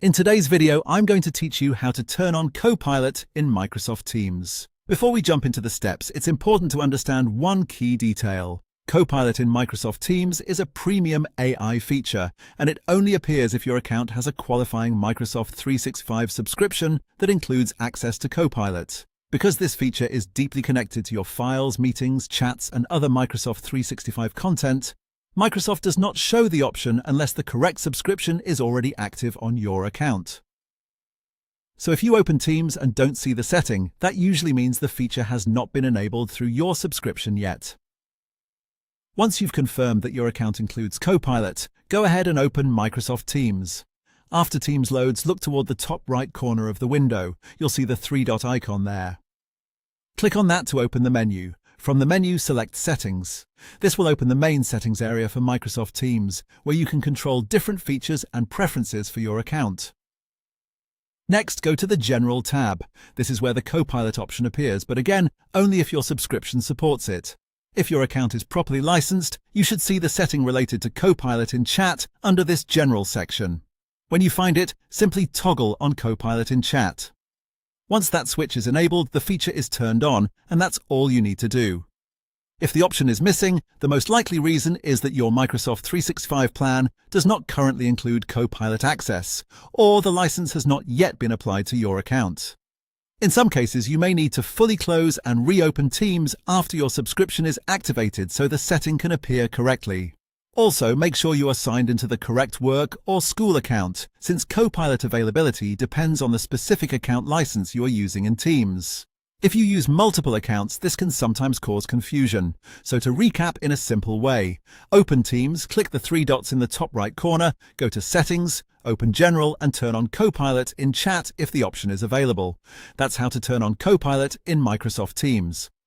In today's video, I'm going to teach you how to turn on Copilot in Microsoft Teams. Before we jump into the steps, it's important to understand one key detail. Copilot in Microsoft Teams is a premium AI feature, and it only appears if your account has a qualifying Microsoft 365 subscription that includes access to Copilot. Because this feature is deeply connected to your files, meetings, chats, and other Microsoft 365 content, Microsoft does not show the option unless the correct subscription is already active on your account. So if you open Teams and don't see the setting, that usually means the feature has not been enabled through your subscription yet. Once you've confirmed that your account includes Copilot, go ahead and open Microsoft Teams. After Teams loads, look toward the top right corner of the window. You'll see the three-dot icon there. Click on that to open the menu. From the menu, select Settings. This will open the main settings area for Microsoft Teams, where you can control different features and preferences for your account. Next, go to the General tab. This is where the Copilot option appears, but again, only if your subscription supports it. If your account is properly licensed, you should see the setting related to Copilot in Chat under this General section. When you find it, simply toggle on Copilot in Chat. Once that switch is enabled, the feature is turned on, and that's all you need to do. If the option is missing, the most likely reason is that your Microsoft 365 plan does not currently include Copilot access, or the license has not yet been applied to your account. In some cases, you may need to fully close and reopen Teams after your subscription is activated so the setting can appear correctly. Also, make sure you are signed into the correct work or school account, since Copilot availability depends on the specific account license you are using in Teams. If you use multiple accounts, this can sometimes cause confusion. So to recap in a simple way, open Teams, click the three dots in the top right corner, go to Settings, open General, and turn on Copilot in Chat if the option is available. That's how to turn on Copilot in Microsoft Teams.